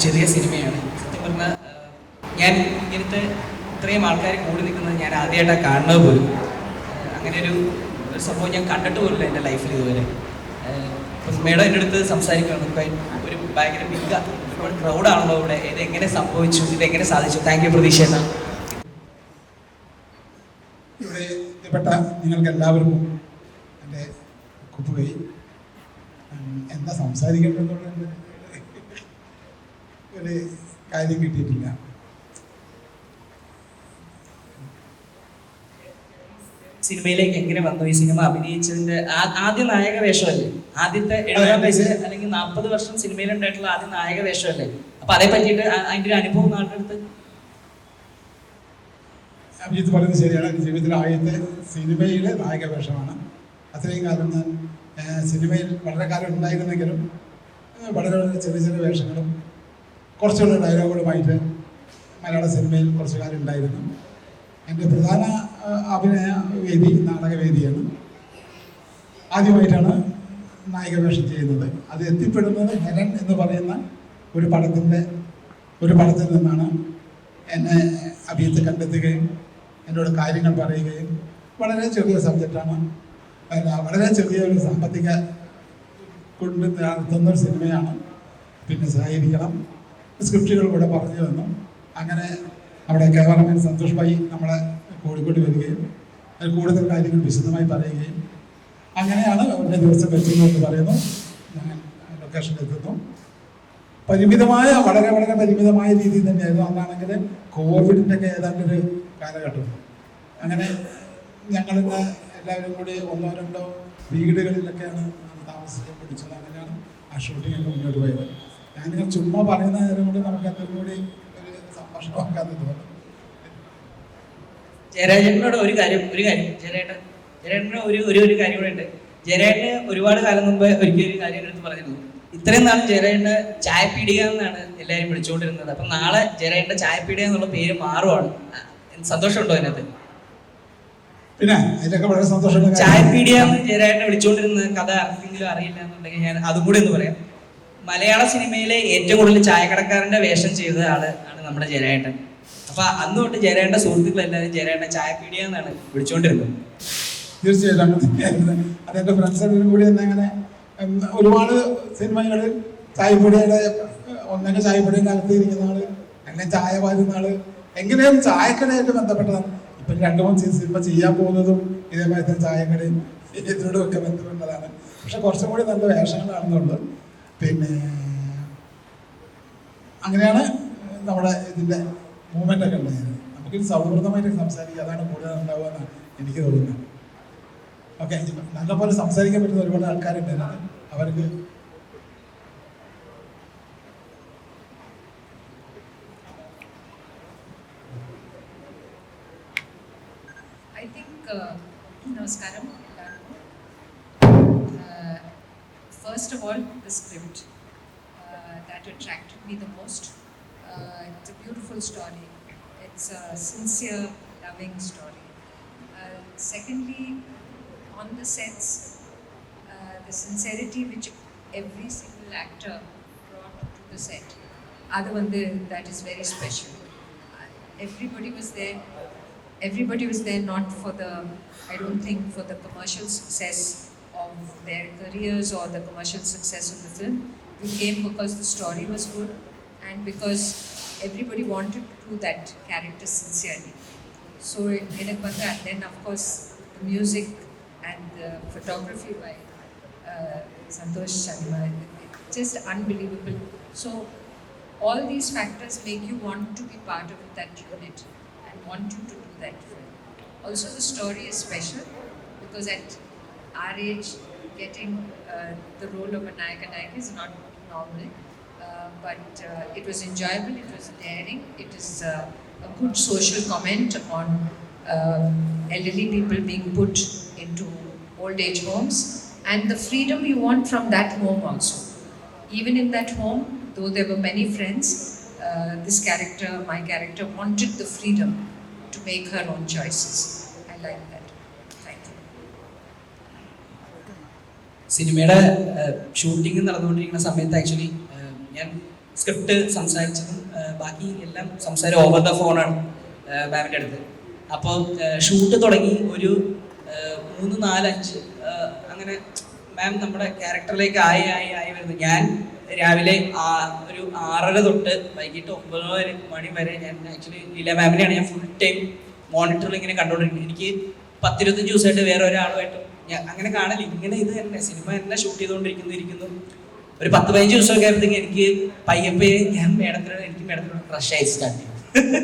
ചെറിയ സിനിമയാണ്. സത്യം പറഞ്ഞാൽ ഞാൻ ഇങ്ങനത്തെ ഇത്രയും ആൾക്കാർ കൂടി നിൽക്കുന്നത് ഞാൻ ആദ്യമായിട്ടാണ് കാണുന്നത് പോലും. അങ്ങനെ ഒരു സംഭവം ഞാൻ കണ്ടിട്ട് പോലില്ല എൻ്റെ ലൈഫിൽ ഇതുവരെ. അപ്പം മേഡം എൻ്റെ അടുത്ത് സംസാരിക്കുകയാണ്. ഒരു ഭയങ്കര ബിഗ് ഒരുപാട് ക്രൗഡാണല്ലോ ഇവിടെ. ഇതെങ്ങനെ സംഭവിച്ചു, ഇതെങ്ങനെ സാധിച്ചു? താങ്ക് യു പ്രതീക്ഷ. ഇവിടെ എത്തിപ്പെട്ട നിങ്ങൾക്ക് എല്ലാവർക്കും എൻ്റെ കുപ്പുകൈ. എന്താ സംസാരിക്കേണ്ടതെന്നുള്ള ഒരു കാര്യം കിട്ടിയിട്ടില്ല. സിനിമയിലേക്ക് എങ്ങനെ വന്നു? ഈ സിനിമ അഭിനയിച്ചതിന്റെ ആദ്യ നായക വേഷമല്ലേ? ആദ്യത്തെ 70 വയസ്സ് അല്ലെങ്കിൽ 40 വർഷം സിനിമയിലുണ്ടായിട്ടുള്ള ആദ്യ നായക വേഷമല്ലേ? അപ്പൊ അതേ പറ്റിയിട്ട് അതിന്റെ ഒരു അനുഭവം നാട്ടിലെടുത്ത്. അഭിജിത്ത് പറയുന്നത് ശരിയാണ്. എൻ്റെ ജീവിതത്തിലെ ആദ്യത്തെ സിനിമയിലെ നായക വേഷമാണ്. അത്രയും കാലം ഞാൻ സിനിമയിൽ വളരെ കാലം ഉണ്ടായിരുന്നെങ്കിലും വളരെ വളരെ ചെറിയ ചെറിയ വേഷങ്ങളും കുറച്ചുള്ള ഡയലോഗുകളുമായിട്ട് മലയാള സിനിമയിൽ കുറച്ചു കാലം ഉണ്ടായിരുന്നു. എൻ്റെ പ്രധാന അഭിനയ വേദി നാടകവേദിയാണ്. ആദ്യമായിട്ടാണ് നായിക വേഷം ചെയ്യുന്നത്. അത് എത്തിപ്പെടുന്നത് ഹെലൻ എന്ന് പറയുന്ന ഒരു പടത്തിൽ നിന്നാണ്. എന്നെ അഭിജിത്ത് കണ്ടെത്തുകയും എന്നോട് കാര്യങ്ങൾ പറയുകയും വളരെ ചെറിയ സബ്ജക്റ്റാണ്, വളരെ ചെറിയൊരു സാമ്പത്തിക കൊണ്ട് നടത്തുന്ന ഒരു സിനിമയാണ്. പിന്നെ സഹായിക്കണം സ്ക്രിപ്റ്റുകൾ കൂടെ പറഞ്ഞു തന്നു. അങ്ങനെ നമ്മുടെ ക്യാമറമാൻ സന്തോഷ് ഭായി നമ്മളെ കോഴിക്കോട് വരികയും അതിൽ കൂടുതൽ കാര്യങ്ങൾ വിശദമായി പറയുകയും അങ്ങനെയാണ് ഒരു ദിവസം എത്തുന്നതെന്ന് പറയുന്നു. ഞാൻ ലൊക്കേഷനിൽ എത്തുന്നു. പരിമിതമായ വളരെ വളരെ പരിമിതമായ രീതിയിൽ തന്നെയായിരുന്നു. അന്നാണെങ്കിൽ കോവിഡിൻ്റെ ഒക്കെ ഏതാണ്ടൊരു കാലഘട്ടം. അങ്ങനെ ഞങ്ങളിന്ന് എല്ലാവരും കൂടി 1-2 വീടുകളിലൊക്കെയാണ് താമസിക്കാൻ പിടിച്ചത്. അങ്ങനെയാണ് ആ ഷൂട്ടിംഗ് ഒക്കെ മുന്നോട്ട് പോയത്. ഞാനിങ്ങനെ ചുമ്മാ പറയുന്ന നേരം കൊണ്ട് നമുക്ക് എന്തെങ്കിലും കൂടി ഒരു സംഭാഷണമാക്കാന്ന് തോന്നുന്നു. ജയരാജനോട് ഒരു കാര്യം ജയരാജന് ഒരു കാര്യം കൂടെ ഉണ്ട്. ജയരാജന് ഒരുപാട് കാലം മുമ്പ് ഒരിക്കലും കാര്യം എടുത്ത് പറഞ്ഞിരുന്നു. ഇത്രയും നാൾ ജയരാജന്റെ ചായപ്പീടിക എന്നാണ് എല്ലാവരും വിളിച്ചുകൊണ്ടിരുന്നത്. അപ്പം നാളെ ജയരാജന്റെ ചായപ്പീടിക എന്നുള്ള പേര് മാറുവാണ്. സന്തോഷമുണ്ടോ അതിനകത്ത്? പിന്നെ അതിലൊക്കെ വളരെ സന്തോഷമുള്ള ചായപ്പീടിയ എന്ന് ജയരാജനെ വിളിച്ചുകൊണ്ടിരുന്ന കഥ ആർക്കെങ്കിലും അറിയില്ല എന്നുണ്ടെങ്കിൽ ഞാൻ അതും കൂടി ഒന്ന് പറയാം. മലയാള സിനിമയിലെ ഏറ്റവും കൂടുതൽ ചായക്കടക്കാരന്റെ വേഷം ചെയ്ത ആണ് നമ്മുടെ ജയരാജൻ. അപ്പൊ അന്ന് തൊട്ട് ജയരാജന്റെ സുഹൃത്തുക്കൾ എല്ലാവരും ജയരാജന്റെ ചായപ്പീടിയ എന്നാണ് വിളിച്ചുകൊണ്ടിരുന്നത്. തീർച്ചയായിട്ടും അതെന്റെ ഫ്രണ്ട്സുകളും കൂടി തന്നെ അങ്ങനെ ഒരുപാട് സിനിമകളിൽ ചായപ്പൊടിയുടെ ഒന്നെ ചായപ്പൊടിയുടെ അകത്ത് ഇരിക്കുന്ന ആള്, അങ്ങനെ ചായ പാരുന്ന ആള്, എങ്ങനെയും ചായക്കടയായിട്ട് ബന്ധപ്പെട്ടതാണ്. ഇപ്പം 2-3 സിനിമ ചെയ്യാൻ പോകുന്നതും ഇതേമാതിരി തന്നെ ചായക്കടയും ഇതിനോടും ഒക്കെ ബന്ധപ്പെട്ടതാണ്. പക്ഷെ കുറച്ചും കൂടി നല്ല വേഷങ്ങളാണെന്നുള്ളത്. പിന്നെ അങ്ങനെയാണ് നമ്മുടെ ഇതിൻ്റെ മൂവ്മെൻ്റ് ഒക്കെ ഉണ്ടായത്. നമുക്കിത് സൗഹൃദമായിട്ട് സംസാരിക്കുക, അതാണ് കൂടുതൽ ഉണ്ടാവുക എന്നാണ് എനിക്ക് തോന്നുന്നത്. ഓക്കെ, നല്ലപോലെ സംസാരിക്കാൻ പറ്റുന്ന ഒരുപാട് ആൾക്കാരുണ്ട്. അവർക്ക് I think, Namaskaram. First of all, the script that attracted me the most. It's a beautiful story. It's a sincere, loving story. Secondly, on the sets, the sincerity which every single actor brought to the set, that is very special. Everybody was there not for I don't think for the commercial success of their careers or the commercial success of the film. We came because the story was good and because everybody wanted to do that character sincerely. So and then of course the music and the photography by Santosh Sharma, just unbelievable. So all these factors make you want to be part of that unit and want you to do that film. Also the story is special because at our age getting the role of a Nayaka is not normal, but it was enjoyable, it was daring, it is a good social comment on elderly people being put into old age homes and the freedom you want from that home also. Even in that home, though there were many friends, my character wanted the freedom to make her own choices. I like that. Thank you. സിനിമയുടെ shooting നടന്നുകൊണ്ടിരിക്കുന്ന സമയത്ത് actually ഞാൻ script സംസാരിച്ചതും ബാക്കി എല്ലാം സംസാരം over the ഫോണാണ് മാമിൻ്റെ അടുത്ത്. അപ്പോൾ ഷൂട്ട് തുടങ്ങി ഒരു 3, 4, 5 അങ്ങനെ മാം നമ്മുടെ ക്യാരക്ടറിലേക്ക് ആയി വരുന്നു. ഞാൻ രാവിലെ ഒരു 6:30 തൊട്ട് വൈകിട്ട് 9 മണി വരെ ഞാൻ ആക്ച്വലി ലീല മാമിനെയാണ് ഞാൻ ഫുൾ ടൈം മോണിറ്ററിൽ ഇങ്ങനെ കണ്ടുകൊണ്ടിരിക്കുന്നത്. എനിക്ക് 10-25 ദിവസമായിട്ട് വേറെ ഒരാളുമായിട്ടും ഞാൻ അങ്ങനെ കാണില്ല. ഇങ്ങനെ ഇത് തന്നെ സിനിമ തന്നെ ഷൂട്ട് ചെയ്തുകൊണ്ടിരിക്കുന്നു. ഒരു 10-15 ദിവസമൊക്കെ ആയപ്പോഴത്തേക്ക് എനിക്ക് പയ്യപ്പേ എനിക്ക് മേഡത്തിനോട് ക്രഷ് ആയി സ്റ്റാർട്ട് ചെയ്തു.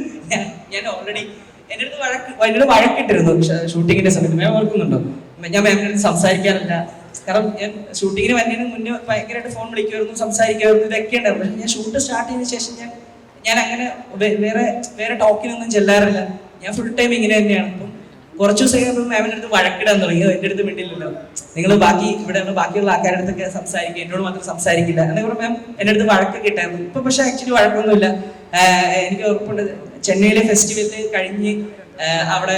ഞാൻ ഓൾറെഡി എന്നോട് വഴക്കിട്ടിരുന്നു ഷൂട്ടിങ്ങിന്റെ സമയത്ത്. മാം ഓർക്കുന്നുണ്ടോ? ഞാൻ മാമിൻ്റെ അടുത്ത് സംസാരിക്കാറില്ല. കാരണം ഞാൻ ഷൂട്ടിങ്ങിന് വരുന്നതിന് മുന്നേ ഭയങ്കരമായിട്ട് ഫോൺ വിളിക്കുമായിരുന്നു, സംസാരിക്കുമായിരുന്നു, ഇതൊക്കെ ഉണ്ടായിരുന്നു. പക്ഷെ ഞാൻ ഷൂട്ട് സ്റ്റാർട്ട് ചെയ്തതിന് ശേഷം ഞാൻ അങ്ങനെ വേറെ ടോക്കിനൊന്നും ചെല്ലാറില്ല. ഞാൻ ഫുൾ ടൈം ഇങ്ങനെ തന്നെയാണ്. അപ്പം കുറച്ച് ദിവസം കഴിയുമ്പോൾ മാമിൻ്റെ അടുത്ത് വഴക്കിടാൻ തുടങ്ങി. എൻ്റെ അടുത്ത് മിണ്ടില്ലല്ലോ, നിങ്ങൾ ബാക്കിയുള്ള ആൾക്കാരുടെ അടുത്തൊക്കെ സംസാരിക്കുക, എന്നോട് മാത്രം സംസാരിക്കില്ല എന്നൊക്കെ മാം എൻ്റെ അടുത്ത് വഴക്കൊക്കെ ഇട്ടായിരുന്നു. ഇപ്പം പക്ഷേ ആക്ച്വലി വഴക്കൊന്നുമില്ല. എനിക്ക് ഉറപ്പുണ്ട് ചെന്നൈയിലെ ഫെസ്റ്റിവലിൽ കഴിഞ്ഞ് അവിടെ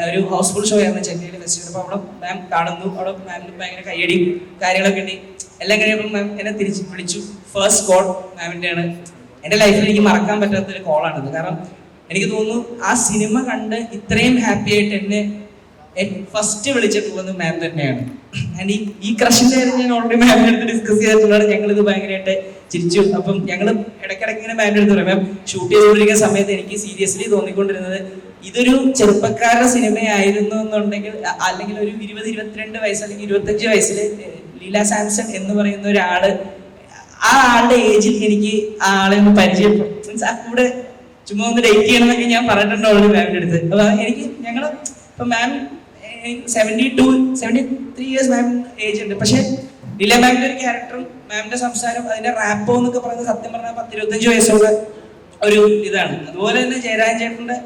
ഒരു ഹൗസ്ഫുൾ ഷോ ആയിരുന്നു ചെന്നൈയിലെ ഫെസ്റ്റിവൽ. അപ്പോൾ അവിടെ മാം കാണുന്നു, അവിടെ മാമിന് ഭയങ്കര കയ്യടിയും കാര്യങ്ങളൊക്കെ ഉണ്ട്. എല്ലാം കഴിയുമ്പോൾ മാം എന്നെ തിരിച്ച് വിളിച്ചു. ഫസ്റ്റ് കോൾ മാമിൻ്റെയാണ്. എൻ്റെ ലൈഫിൽ എനിക്ക് മറക്കാൻ പറ്റാത്തൊരു കോളാണിത്. കാരണം എനിക്ക് തോന്നുന്നു ആ സിനിമ കണ്ട് ഇത്രയും ഹാപ്പി ആയിട്ട് എന്നെ ഫസ്റ്റ് വിളിച്ചിട്ടുള്ളത് മാം തന്നെയാണ്. ആൻഡ് ഈ ക്രഷിൻ്റെ കാര്യം ഞാൻ ഓൾറെഡി മാമിൻ്റെ അടുത്ത് ഡിസ്കസ് ചെയ്തിട്ടുള്ളതാണ്. ഞങ്ങളിത് ഭയങ്കരമായിട്ട് ചിരിച്ചു. അപ്പം ഞങ്ങൾ ഇടയ്ക്കിടയ്ക്ക് ഇങ്ങനെ മാമിൻ്റെ അടുത്ത് പറയും, മാം ഷൂട്ട് ചെയ്തുകൊണ്ടിരിക്കുന്ന സമയത്ത് എനിക്ക് സീരിയസ്ലി തോന്നിക്കൊണ്ടിരുന്നത് ഇതൊരു ചെറുപ്പക്കാരുടെ സിനിമയായിരുന്നു എന്നുണ്ടെങ്കിൽ, അല്ലെങ്കിൽ ഒരു 20-22 വയസ്സ് അല്ലെങ്കിൽ 25 വയസ്സിൽ ലീല സാംസൺ എന്ന് പറയുന്ന ഒരാള്, ആ ആളുടെ ഏജിൽ എനിക്ക് ആ ആളെ ഒന്ന് പരിചയപ്പെടും, മീൻസ് ആ കൂടെ ചുമ്മാ ഒന്ന് ഡേറ്റ് ചെയ്യണമെന്നൊക്കെ ഞാൻ പറഞ്ഞിട്ടുണ്ട് ഓൾറെഡി മാമിൻ്റെ അടുത്ത്. അപ്പോൾ എനിക്ക് ഞങ്ങൾ ഇപ്പം മാം 73 ഇയേഴ്സ് മാം ഏജ് ഉണ്ട്. പക്ഷെ ലീല മാമിൻ്റെ ഒരു ക്യാരക്ടറും മാമിൻ്റെ സംസാരം അതിൻ്റെ റാപ്പോ എന്നൊക്കെ പറയുന്നത് സത്യം പറഞ്ഞാൽ 10-25 വയസ്സുള്ള ഒരു ഇതാണ്. അതുപോലെ തന്നെ ജയരാജൻ ചേട്ടൻ്റെ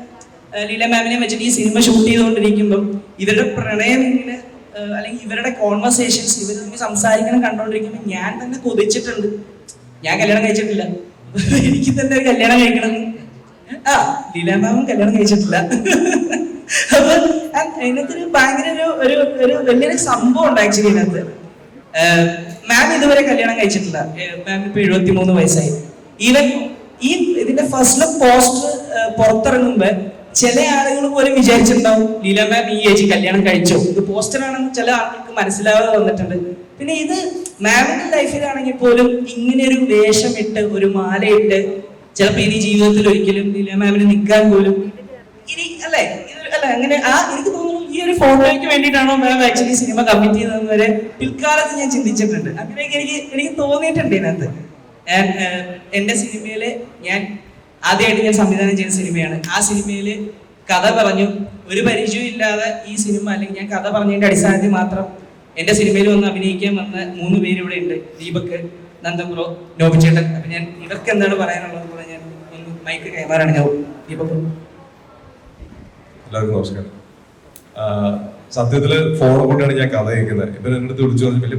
ലീല മാമിനെ വെച്ചിട്ട് ഈ സിനിമ ഷൂട്ട് ചെയ്തുകൊണ്ടിരിക്കുമ്പം ഇവരുടെ പ്രണയം ഇങ്ങനെ അല്ലെങ്കിൽ ഇവരുടെ കോൺവെർസേഷൻസ് ഇവർ തമ്മിൽ സംസാരിക്കണം കണ്ടുകൊണ്ടിരിക്കുമ്പോൾ ഞാൻ തന്നെ കൊതിച്ചിട്ടുണ്ട്. ഞാൻ കല്യാണം കഴിച്ചിട്ടില്ല, എനിക്ക് തന്നെ ഒരു കല്യാണം കഴിക്കണം. ലീല മാമും കല്യാണം കഴിച്ചിട്ടില്ല. അപ്പൊ അതിനകത്തൊരു ഭയങ്കര ഒരു വലിയൊരു സംഭവം ഉണ്ട് ആക്ച്വലി ഇതിനകത്ത്. മാം ഇതുവരെ കല്യാണം കഴിച്ചിട്ടില്ല. മാം ഇപ്പൊ 73 വയസ്സായി. ഈവൻ ഈ ഇതിന്റെ ഫസ്റ്റ് ലുക്ക് പോസ്റ്റർ പുറത്തിറങ്ങുമ്പോ ചില ആളുകൾ പോലും വിചാരിച്ചിട്ടുണ്ടാവും ലീല മാം ഈ ഏജ് കല്യാണം കഴിച്ചോ. ഇത് പോസ്റ്ററാണെന്ന് ചില ആളുകൾക്ക് മനസ്സിലാവാതെ വന്നിട്ടുണ്ട്. പിന്നെ ഇത് മാമിന്റെ ലൈഫിലാണെങ്കിൽ പോലും ഇങ്ങനെ ഒരു വേഷമിട്ട് ഒരു മാലയിട്ട് ചിലപ്പോൾ ഇനി ജീവിതത്തിൽ ഒരിക്കലും ലീല മാമിന് നിൽക്കാൻ പോലും ഇനി അല്ലേ അല്ല അങ്ങനെ എനിക്ക് തോന്നുന്നു ഈ ഒരു ഫോട്ടോയ്ക്ക് വേണ്ടിയിട്ടാണോ മാം ആക്ച്വലി സിനിമ കമ്മിറ്റ് ചെയ്തതെന്ന് വരെ പിൽക്കാലത്ത് ഞാൻ ചിന്തിച്ചിട്ടുണ്ട്. അങ്ങനെയൊക്കെ എനിക്ക് തോന്നിയിട്ടുണ്ട് ഇതിനകത്ത്. എൻ്റെ സിനിമയില് ഞാൻ ആദ്യമായിട്ട് ഞാൻ സംവിധാനം ചെയ്ത സിനിമയാണ്. ആ സിനിമയിൽ കഥ പറഞ്ഞു, ഒരു പരിചയവും ഇല്ലാതെ ഈ സിനിമ അല്ലെങ്കിൽ ഞാൻ കഥ പറഞ്ഞതിന്റെ അടിസ്ഥാനത്തിൽ മാത്രം എൻ്റെ സിനിമയിൽ വന്ന് അഭിനയിക്കാൻ വന്ന 3 പേര് ഇവിടെ ഉണ്ട്. ദീപക്, നന്ദൻബ്രോ, നോബിച്ചേട്ടൻ. അപ്പൊ ഞാൻ ഇവർക്ക് എന്താണ് പറയാനുള്ളത് കൂടെ ഞാൻ ഒന്ന് മൈക്ക് കൈമാറാണ്. ഞാൻ ദീപക്. എല്ലാവർക്കും നമസ്കാരം. സത്യത്തില് ഫോൺ കൊണ്ടാണ് ഞാൻ കഥ കേൾക്കുന്നത്. ഇവർ എൻ്റെ അടുത്ത് വിളിച്ചു പറഞ്ഞു വലിയ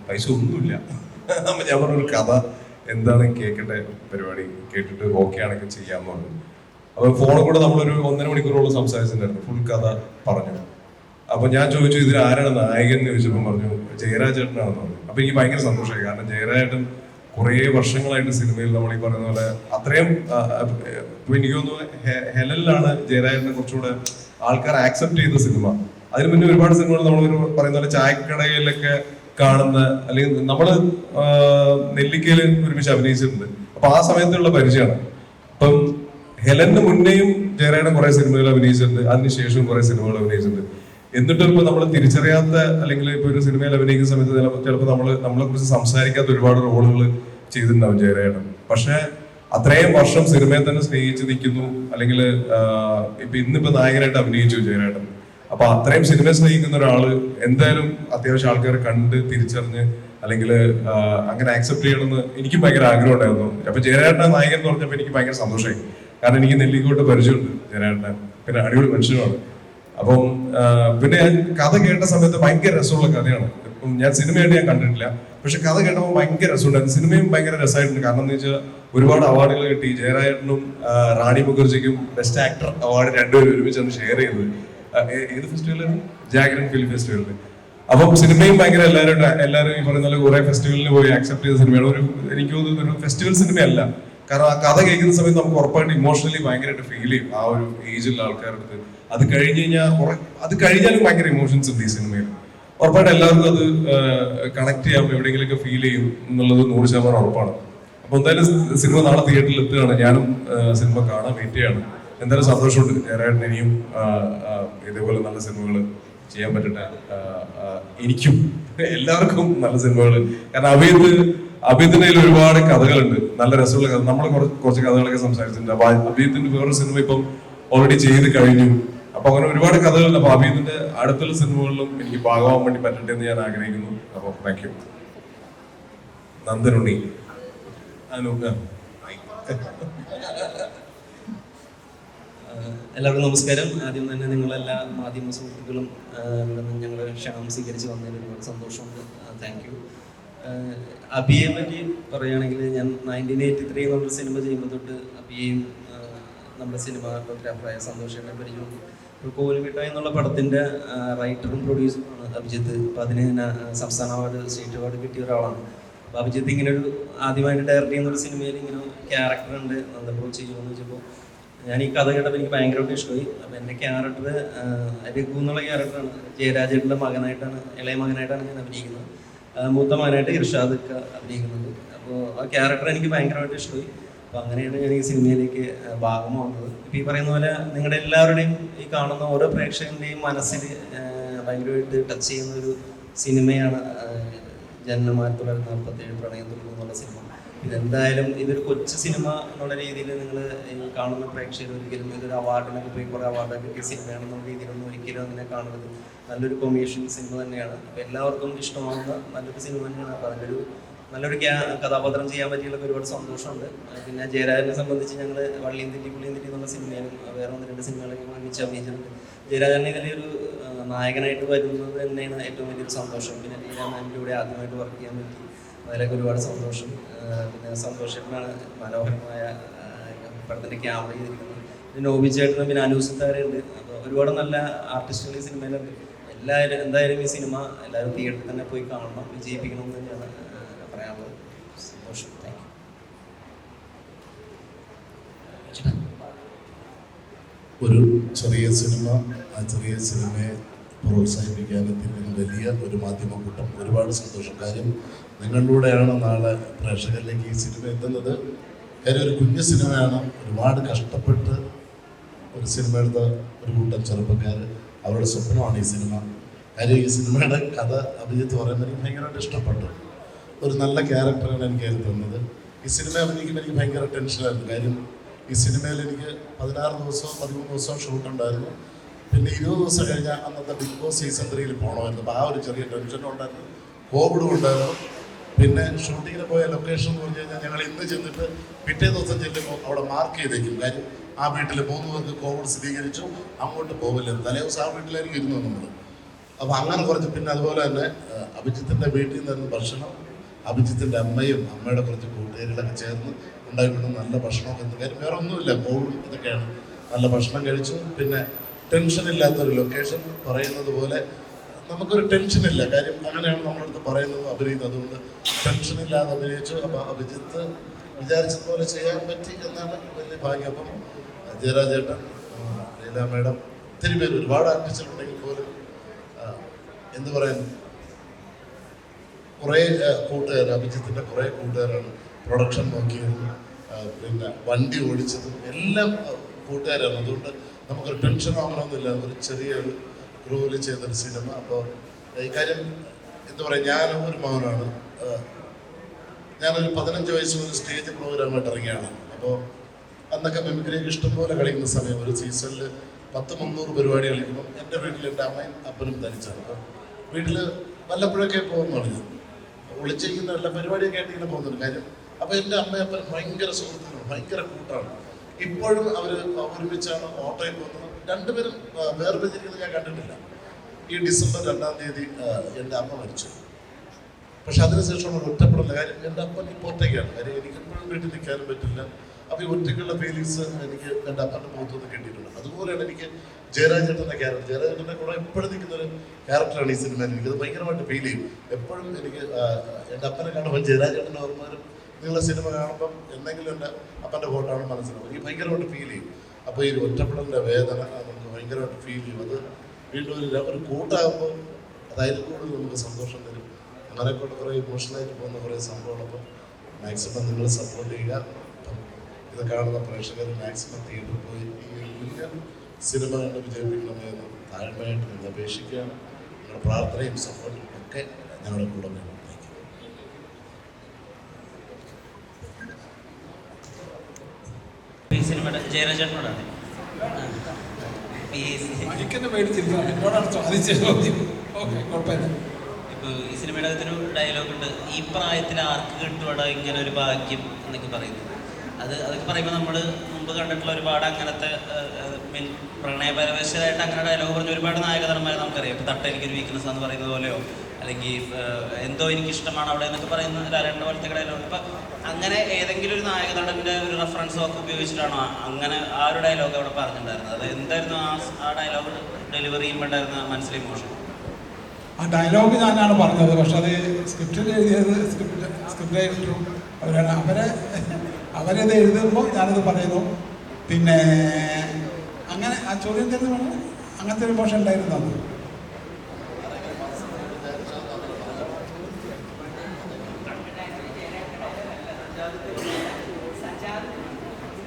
പൈസ ഒന്നുമില്ല. അപ്പൊ ഞാൻ പറഞ്ഞൊരു കഥ എന്താണ് കേൾക്കേണ്ട പരിപാടി, കേട്ടിട്ട് ഓക്കെ ആണെങ്കിൽ ചെയ്യാമെന്ന് പറഞ്ഞു. അപ്പൊ ഫോണിൽ കൂടെ നമ്മളൊരു 1.5 മണിക്കൂറോളം സംസാരിച്ചിട്ടുണ്ടായിരുന്നു. ഫുൾ കഥ പറഞ്ഞു. അപ്പൊ ഞാൻ ചോദിച്ചു ഇതിൽ ആരാണ് നായകൻ എന്ന് ചോദിച്ചപ്പോൾ പറഞ്ഞു ജയരാജ് ചേട്ടനാണെന്ന് പറഞ്ഞു. അപ്പൊ എനിക്ക് ഭയങ്കര സന്തോഷമായി. കാരണം ജയരാജേട്ടൻ കുറേ വർഷങ്ങളായിട്ട് സിനിമയിൽ നമ്മൾ ഈ പറയുന്ന പോലെ അത്രയും എനിക്ക് തോന്നുന്നു ഹെലനിലാണ് ജയരാജേട്ടനെ കുറച്ചുകൂടെ ആൾക്കാർ ആക്സെപ്റ്റ് ചെയ്ത സിനിമ. അതിന് മുന്നേ ഒരുപാട് സിനിമകൾ നമ്മൾ പറയുന്ന പോലെ ചായക്കടയിലൊക്കെ കാണുന്ന, അല്ലെങ്കിൽ നമ്മള് നെല്ലിക്കയിൽ ഒരുമിച്ച് അഭിനയിച്ചിട്ടുണ്ട്. അപ്പൊ ആ സമയത്തുള്ള പരിചയമാണ്. അപ്പം ഹെലന് മുന്നേയും ജയരാജൻ കുറെ സിനിമകൾ അഭിനയിച്ചിട്ടുണ്ട്, അതിനുശേഷവും കുറെ സിനിമകൾ അഭിനയിച്ചിട്ടുണ്ട്. എന്നിട്ടും ഇപ്പൊ നമ്മൾ തിരിച്ചറിയാത്ത അല്ലെങ്കിൽ ഇപ്പൊ ഒരു സിനിമയിൽ അഭിനയിക്കുന്ന സമയത്ത് ചിലപ്പോൾ നമ്മളെ കുറിച്ച് സംസാരിക്കാത്ത ഒരുപാട് റോളുകൾ ചെയ്തിട്ടുണ്ടാവും ജയരാജൻ. പക്ഷെ അത്രയും വർഷം സിനിമയെ തന്നെ സ്നേഹിച്ച് നിൽക്കുന്നു, അല്ലെങ്കിൽ ഇന്നിപ്പോ നായകനായിട്ട് അഭിനയിച്ചു ജയരാജൻ. അപ്പൊ അത്രയും സിനിമയെ സ്നേഹിക്കുന്ന ഒരാള് എന്തായാലും അത്യാവശ്യം ആൾക്കാരെ കണ്ട് തിരിച്ചറിഞ്ഞ് അല്ലെങ്കിൽ അങ്ങനെ ആക്സെപ്റ്റ് ചെയ്യണമെന്ന് എനിക്കും ഭയങ്കര ആഗ്രഹം ഉണ്ടായിരുന്നു. അപ്പൊ ജയരാജന്റെ നായകൻ എന്ന് പറഞ്ഞപ്പോൾ എനിക്ക് ഭയങ്കര സന്തോഷമായി. കാരണം എനിക്ക് നെല്ലിക്കോട്ട് പരിചയമുണ്ട് ജയരാജനെ, പിന്നെ അടിപൊളി മനുഷ്യനുമാണ്. അപ്പം പിന്നെ ഞാൻ കഥ കേട്ട സമയത്ത് ഭയങ്കര രസമുള്ള കഥയാണ്. ഇപ്പം ഞാൻ സിനിമയായിട്ട് ഞാൻ കണ്ടിട്ടില്ല, പക്ഷെ കഥ കേട്ടപ്പോൾ ഭയങ്കര രസമുണ്ടായിരുന്നു. സിനിമയും ഭയങ്കര രസമായിട്ടുണ്ട്. കാരണം എന്ന് വെച്ചാൽ ഒരുപാട് അവാർഡുകൾ കിട്ടി. ജയരാജനും റാണി മുഖർജിക്കും ബെസ്റ്റ് ആക്ടർ അവാർഡ് രണ്ടുപേരും ഒരുമിച്ചാണ് ഷെയർ ചെയ്തത്. ഏത് ഫെസ്റ്റിവലായിരുന്നു? ജാഗ്രൻ ഫിലിം ഫെസ്റ്റിവലിൽ. അപ്പം സിനിമയും ഭയങ്കര എല്ലാവരും ഈ പറയുന്ന പോലെ കുറെ ഫെസ്റ്റിവലിന് പോയി ആക്സെപ്റ്റ് ചെയ്ത സിനിമയാണ്. എനിക്ക് തോന്നുന്നു ഒരു ഫെസ്റ്റിവൽ സിനിമയല്ല. കാരണം ആ കഥ കേൾക്കുന്ന സമയത്ത് നമുക്ക് ഉറപ്പായിട്ട് ഇമോഷണലി ഭയങ്കരമായിട്ട് ഫീൽ ചെയ്യും ആ ഒരു ഏജിലുള്ള ആൾക്കാരുടെ അടുത്ത്. അത് കഴിഞ്ഞാലും ഭയങ്കര ഇമോഷൻസ് ഉണ്ട് ഈ സിനിമയിൽ. ഉറപ്പായിട്ട് എല്ലാവർക്കും അത് കണക്ട് ചെയ്യാം, എവിടെയെങ്കിലുമൊക്കെ ഫീൽ ചെയ്യും എന്നുള്ളത് 100% ഉറപ്പാണ്. അപ്പൊ എന്തായാലും സിനിമ നാളെ തിയേറ്ററിൽ എത്തുകയാണ്. ഞാനും സിനിമ കാണാൻ വെയിറ്റ് ചെയ്യാണ്. എന്തായാലും സന്തോഷമുണ്ട്. ഞാനായിട്ട് ഇനിയും ഇതേപോലെ നല്ല സിനിമകൾ ചെയ്യാൻ പറ്റട്ടെ. എനിക്കും എല്ലാവർക്കും നല്ല സിനിമകൾ. കാരണം അഭിയത്തിന്റെ കയ്യിൽ ഒരുപാട് കഥകളുണ്ട്, നല്ല രസമുള്ള കഥ. നമ്മൾ കുറച്ച് കഥകളൊക്കെ സംസാരിച്ചിട്ടുണ്ട്. അപ്പൊ അഭിയത്തിന്റെ വേറൊരു സിനിമ ഇപ്പം ഓൾറെഡി ചെയ്ത് കഴിഞ്ഞു. അപ്പൊ അങ്ങനെ ഒരുപാട് കഥകളുണ്ട്. അപ്പൊ അഭിയത്തിന്റെ അടുത്തുള്ള സിനിമകളിലും എനിക്ക് ഭാഗമാവാൻ വേണ്ടി പറ്റട്ടെ എന്ന് ഞാൻ ആഗ്രഹിക്കുന്നു. അപ്പൊ താങ്ക് യു. നന്ദനുണ്ണി എല്ലാവർക്കും നമസ്കാരം. ആദ്യം തന്നെ നിങ്ങളെല്ലാ മാധ്യമ സുഹൃത്തുക്കളും ഞങ്ങൾ ക്ഷണം സ്വീകരിച്ച് വന്നതിൽ ഒരുപാട് സന്തോഷമുണ്ട്. Thank you. അഭിയെ പറ്റി പറയുകയാണെങ്കിൽ ഞാൻ 1983 എന്നുള്ള സിനിമ ചെയ്യുമ്പോൾ തൊട്ട് അഭിയെയും നമ്മുടെ സിനിമാറ്റോഗ്രാഫറായ സന്തോഷേട്ടനെ പരിചയമുണ്ട്. ഇപ്പോൾ കോലുമിഠായി എന്നുള്ള പടത്തിൻ്റെ റൈറ്ററും പ്രൊഡ്യൂസറുമാണ് അഭിജിത്ത്. അപ്പോൾ അതിന് സംസ്ഥാന അവാർഡ്, സ്റ്റേറ്റ് അവാർഡ് കിട്ടിയ ഒരാളാണ്. അപ്പോൾ അഭിജിത്ത് ഇങ്ങനെ ഒരു ആദ്യമായിട്ട് ഡയറക്റ്റ് ചെയ്യുന്ന ഒരു സിനിമയിൽ ഇങ്ങനെ ക്യാരക്ടർ ഉണ്ട്, നന്ദപ്രോ ചെയ്യുമെന്ന് വെച്ചപ്പോൾ ഞാൻ ഈ കഥ കേട്ടപ്പോൾ എനിക്ക് ഭയങ്കരമായിട്ട് ഇഷ്ടമായി. അപ്പോൾ എൻ്റെ ക്യാരക്ടർ രഘു എന്നുള്ള ക്യാരക്ടറാണ്. ജയരാജേട്ടൻ്റെ മകനായിട്ടാണ്, ഇളയ മകനായിട്ടാണ് ഞാൻ അഭിനയിക്കുന്നത്. മൂത്ത മകനായിട്ട് ഇർഷാദ് അഭിനയിക്കുന്നത്. അപ്പോൾ ആ ക്യാരക്ടർ എനിക്ക് ഭയങ്കരമായിട്ട് ഇഷ്ടമായി. അപ്പോൾ അങ്ങനെയാണ് ഞാൻ ഈ സിനിമയിലേക്ക് ഭാഗമാവുന്നത്. ഇപ്പോൾ ഈ പറയുന്ന പോലെ നിങ്ങളുടെ എല്ലാവരുടെയും ഈ കാണുന്ന ഓരോ പ്രേക്ഷകൻ്റെയും മനസ്സിൽ ഭയങ്കരമായിട്ട് ടച്ച് ചെയ്യുന്ന ഒരു സിനിമയാണ് ജനനം 1947 പ്രണയം തുറന്നു എന്നുള്ള സിനിമ. ഇതെന്തായാലും ഇതൊരു കൊച്ചു സിനിമ എന്നുള്ള രീതിയിൽ നിങ്ങൾ ഈ കാണുന്ന പ്രേക്ഷകർ ഒരിക്കലും ഇതൊരു അവാർഡിനൊക്കെ പോയി കുറേ അവാർഡൊക്കെ കിട്ടിയ സിനിമയാണെന്നുള്ള രീതിയിലൊന്നും ഒരിക്കലും അങ്ങനെ കാണുന്നത്. നല്ലൊരു കൊമേഴ്ഷ്യൽ സിനിമ തന്നെയാണ്. അപ്പോൾ എല്ലാവർക്കും ഇഷ്ടമാകുന്ന നല്ലൊരു സിനിമ തന്നെയാണ്. അപ്പോൾ അതിലൊരു നല്ലൊരു കഥാപാത്രം ചെയ്യാൻ പറ്റിയുള്ള ഒരുപാട് സന്തോഷമുണ്ട്. പിന്നെ ജയരാജനെ സംബന്ധിച്ച് ഞങ്ങൾ വള്ളിയും തെറ്റി പുള്ളിയും തെറ്റി എന്നുള്ള സിനിമയിലും വേറെ 1-2 സിനിമകളൊക്കെ ഒരുമിച്ച് അഭിനയിച്ചിട്ടുണ്ട്. ജയരാജനെ ഇതിലൊരു നായകനായിട്ട് വരുന്നത് തന്നെയാണ് ഏറ്റവും വലിയൊരു സന്തോഷം. പിന്നെ ലീലാമാമിൻ്റെ കൂടെ ആദ്യമായിട്ട് വർക്ക് ചെയ്യാൻ പറ്റി, അതിലൊക്കെ ഒരുപാട് സന്തോഷം. പിന്നെ സന്തോഷത്തിനാണ് മനോഹരമായ പടത്തിൻ്റെ ക്യാമറ ചെയ്തിരിക്കുന്നത്. പിന്നെ നോബി ചേട്ടനും പിന്നെ അനൂസിത്താരുണ്ട്. അപ്പോൾ ഒരുപാട് നല്ല ആർട്ടിസ്റ്റുകൾ ഈ സിനിമയിലുണ്ട്. എന്തായാലും ഈ സിനിമ എല്ലാവരും തിയേറ്ററിൽ തന്നെ പോയി കാണണം, വിജയിപ്പിക്കണം എന്ന് തന്നെയാണ് പറയാനുള്ളത്. സന്തോഷം. Thank you. ഒരു ചെറിയ സിനിമ, ആ ചെറിയ സിനിമയെ പ്രോത്സാഹിപ്പിക്കാൻ എത്തിക്കുന്ന വലിയ ഒരു മാധ്യമക്കൂട്ടം, ഒരുപാട് സന്തോഷം. കാര്യം നിങ്ങളിലൂടെയാണ് നാളെ പ്രേക്ഷകരിലേക്ക് ഈ സിനിമ എത്തുന്നത്. കാര്യം ഒരു കുഞ്ഞു സിനിമയാണ്, ഒരുപാട് കഷ്ടപ്പെട്ട് ഒരു സിനിമ എടുത്ത ഒരു കൂട്ടം ചെറുപ്പക്കാർ, അവരുടെ സ്വപ്നമാണ് ഈ സിനിമ. കാര്യം ഈ സിനിമയുടെ കഥ അഭിജിത്ത് പറയുന്നത് എനിക്ക് ഭയങ്കരമായിട്ട് ഇഷ്ടപ്പെട്ടു. ഒരു നല്ല ക്യാരക്ടറാണ് എനിക്ക് അതിൽ തന്നത്. ഈ സിനിമ അഭിനയിക്കുമ്പോൾ എനിക്ക് ഭയങ്കര ടെൻഷനായിരുന്നു. കാര്യം ഈ സിനിമയിൽ എനിക്ക് 16 ദിവസവും 13 ദിവസവും ഷൂട്ടുണ്ടായിരുന്നു. പിന്നെ 20 ദിവസം കഴിഞ്ഞാൽ അന്നത്തെ ബിഗ് ബോസ് സീസൺ 3 പോകണമായിരുന്നു. അപ്പോൾ ആ ഒരു ചെറിയ ടെൻഷനും ഉണ്ടായിരുന്നു, കോവിഡും ഉണ്ടായിരുന്നു. പിന്നെ ഷൂട്ടിങ്ങിന് പോയ ലൊക്കേഷൻ എന്ന് പറഞ്ഞു കഴിഞ്ഞാൽ ഞങ്ങൾ ഇന്ന് ചെന്നിട്ട് പിറ്റേ ദിവസം ചെല്ലുമ്പോൾ അവിടെ മാർക്ക് ചെയ്തേക്കും. കാര്യം ആ വീട്ടിൽ 3 പേർക്ക് കോവിഡ് സ്ഥിരീകരിച്ചു, അങ്ങോട്ട് പോകില്ല, തലേദിവസം ആ വീട്ടിലായിരിക്കും ഇരുന്നു നമ്മൾ. അപ്പോൾ അങ്ങനെ കുറച്ച്, പിന്നെ അതുപോലെ തന്നെ അഭിജിത്തിൻ്റെ വീട്ടിൽ നിന്നായിരുന്നു ഭക്ഷണം. അഭിജിത്തിൻ്റെ അമ്മയും അമ്മയുടെ കുറച്ച് കൂട്ടുകാരികളൊക്കെ ചേർന്ന് ഉണ്ടായിക്കൊണ്ട് നല്ല ഭക്ഷണമൊക്കെ ഉണ്ട്. കാര്യം വേറെ ഒന്നുമില്ല, കോവിഡ് ഇതൊക്കെയാണ്. നല്ല ഭക്ഷണം കഴിച്ചു. പിന്നെ ടെൻഷൻ ഇല്ലാത്തൊരു ലൊക്കേഷൻ, പറയുന്നത് പോലെ നമുക്കൊരു ടെൻഷനില്ല. കാര്യം അങ്ങനെയാണ് നമ്മളടുത്ത് പറയുന്നത്, അഭിനയിക്കുന്നത്. അതുകൊണ്ട് ടെൻഷനില്ലാതെ അഭിനയിച്ചു. അപ്പോൾ അഭിജിത്ത് വിചാരിച്ചതുപോലെ ചെയ്യാൻ പറ്റി എന്നാണ് വലിയ ഭാഗ്യം. അപ്പം ജയരാജേട്ടൻ, ലീല മേഡം, ഒത്തിരി പേര്, ഒരുപാട് ആർട്ടിസ്റ്റുകളുണ്ടെങ്കിൽ പോലും എന്ത് പറയാൻ, കുറേ കൂട്ടുകാർ, അഭിജിത്തിൻ്റെ കുറേ കൂട്ടുകാരാണ് പ്രൊഡക്ഷൻ നോക്കിയതും പിന്നെ വണ്ടി ഓടിച്ചതും എല്ലാം കൂട്ടുകാരാണ്. അതുകൊണ്ട് നമുക്കൊരു ടെൻഷൻ ആവണമെന്നില്ല. ഒരു ചെറിയൊരു ക്രൂവിൽ ചെയ്തൊരു സിനിമ. അപ്പോൾ ഈ കാര്യം എന്താ പറയുക, ഞാനൊരു മകനാണ്. ഞാനൊരു 15 വയസ്സിൽ ഒരു സ്റ്റേജ് പ്രോഗ്രാമായിട്ട് ഇറങ്ങിയാണ്. അപ്പോൾ അന്നൊക്കെ മിമിക്രിയൊക്കെ ഇഷ്ടംപോലെ കളിക്കുന്ന സമയം, ഒരു സീസണിൽ 100-300 പരിപാടി കളിക്കുമ്പോൾ എൻ്റെ വീട്ടിൽ എൻ്റെ അമ്മയും അപ്പനും ധരിച്ചാണ്. അപ്പോൾ വീട്ടിൽ വല്ലപ്പോഴൊക്കെ പോകുന്നതാണ് ഞാൻ, ഒളിച്ചിരിക്കുന്ന എല്ലാ പരിപാടിയൊക്കെ ആയിട്ട് ഇങ്ങനെ പോകുന്നുണ്ട്. കാര്യം അപ്പോൾ എൻ്റെ അമ്മയപ്പൻ ഭയങ്കര സുഹൃത്തുക്കളാണ്, ഭയങ്കര കൂട്ടാണ്. ഇപ്പോഴും അവർ ഒരുമിച്ചാണ് ഓട്ടോയിൽ പോകുന്നത്. രണ്ടുപേരും വേർപിരിക്കുന്നത് ഞാൻ കണ്ടിട്ടില്ല. ഈ ഡിസംബർ 2-ാം തീയതി എൻ്റെ അമ്മ മരിച്ചു. പക്ഷെ അതിനുശേഷം ഒറ്റപ്പെടില്ല. കാര്യം എൻ്റെ അപ്പൻ ഇപ്പോൾ ഒറ്റയ്ക്കാണ്. കാര്യം എനിക്കെപ്പോഴും വീട്ടിൽ നിൽക്കാനും പറ്റില്ല. അപ്പോൾ ഈ ഒറ്റയ്ക്കുള്ള ഫീലിങ്സ് എനിക്ക് എൻ്റെ അപ്പൻ്റെ മുഖത്ത് നിന്ന് കിട്ടിയിട്ടുണ്ട്. അതുപോലെയാണ് എനിക്ക് ജയരാജേട്ടൻ്റെ ക്യാരക്ടർ. ജയരാജേട്ടൻ്റെ കൂടെ എപ്പോഴും നിൽക്കുന്നൊരു ക്യാരക്ടറാണ് ഈ സിനിമയിൽ. എനിക്കത് ഭയങ്കരമായിട്ട് ഫീൽ ചെയ്യും. എപ്പോഴും എനിക്ക് എൻ്റെ അപ്പനെ കാണുമ്പോൾ ജയരാജേട്ടൻ്റെ ഓർമ്മ വരും. നിങ്ങളുടെ സിനിമ കാണുമ്പം എന്തെങ്കിലും എൻ്റെ അപ്പൻ്റെ ഫോട്ടോയാണ് മനസ്സിലാവും. എനിക്ക് ഭയങ്കരമായിട്ട് ഫീൽ ചെയ്യും. അപ്പോൾ ഈ ഒറ്റപ്പെടലിൻ്റെ വേദന നമുക്ക് ഭയങ്കരമായിട്ട് ഫീൽ ചെയ്യും. അത് വീണ്ടും ഒരു കൂട്ടാകുമ്പോൾ അതായത് കൂടുതൽ നമുക്ക് സന്തോഷം തരും. അങ്ങനെയൊക്കെ കുറേ ഇമോഷണലായിട്ട് പോകുന്ന കുറേ സംഭവങ്ങളപ്പം മാക്സിമം നിങ്ങൾ സപ്പോർട്ട് ചെയ്യുക. അപ്പം ഇത് കാണുന്ന പ്രേക്ഷകർ മാക്സിമം തിയേറ്ററിൽ പോയി ഈ വലിയ സിനിമ കണ്ട് വിജയിപ്പിക്കണമേ എന്ന് താഴ്മയായിട്ട് നിങ്ങൾ അപേക്ഷിക്കുകയാണ്. നിങ്ങളുടെ പ്രാർത്ഥനയും സപ്പോർട്ടും ഒക്കെ ഞങ്ങളുടെ കൂടെ വേണം. ഈ സിനിമയുടെ ജയരാജേട്ടനോടാണ് എന്നോടാണ് ചോദിച്ച ചോദ്യം. ഓക്കെ, കുഴപ്പമില്ല. ഇപ്പോൾ ഈ സിനിമയുടെ അകത്തൊരു ഡയലോഗുണ്ട്, ഈ പ്രായത്തിൽ ആർക്ക് കിട്ടുവാടാ ഇങ്ങനെ ഒരു ഭാഗ്യം എന്നൊക്കെ പറയുന്നത്. അതൊക്കെ പറയുമ്പോൾ നമ്മൾ മുമ്പ് കണ്ടിട്ടുള്ള ഒരുപാട് അങ്ങനത്തെ മീൻ പ്രണയപരവശമായിട്ട് അങ്ങനെ ഡയലോഗ് പറഞ്ഞ ഒരുപാട് നായകനന്മാരെ നമുക്കറിയാം. ഇപ്പോൾ തട്ട എനിക്കൊരു വീക്ക്നെസ് എന്ന് പറയുന്നത് പോലെയോ അല്ലെങ്കിൽ എന്തോ എനിക്കിഷ്ടമാണ് അവിടെ എന്നൊക്കെ പറയുന്ന ലാലേട്ടൻ്റെ പോലത്തെ ഡയലോഗ്. ഇപ്പം അങ്ങനെ ഏതെങ്കിലും ഒരു നായകനടൻ്റെ ഒരു റെഫറൻസോ ഒക്കെ ഉപയോഗിച്ചിട്ടാണോ അങ്ങനെ ആ ഒരു ഡയലോഗ് അവിടെ പറഞ്ഞിട്ടുണ്ടായിരുന്നത്? അത് എന്തായിരുന്നു ആ ഡയലോഗ് ഡെലിവറി ചെയ്യുമ്പോണ്ടായിരുന്ന മനസ്സിലെ ഇമോഷൻ? ആ ഡയലോഗ് ഞാനാണ് പറഞ്ഞത്. പക്ഷെ അത് സ്ക്രിപ്റ്റിൽ എഴുതിയത് സ്ക്രിപ്റ്റ് റൈറ്ററും അവരാണ്. അവരത് എഴുതുമ്പോൾ ഞാനത് പറയുന്നു. പിന്നെ അങ്ങനെ ആ ചോദ്യം തന്നെ പറഞ്ഞു. അങ്ങനത്തെ ഒരു ഇമോഷൻ ഉണ്ടായിരുന്നു അത്.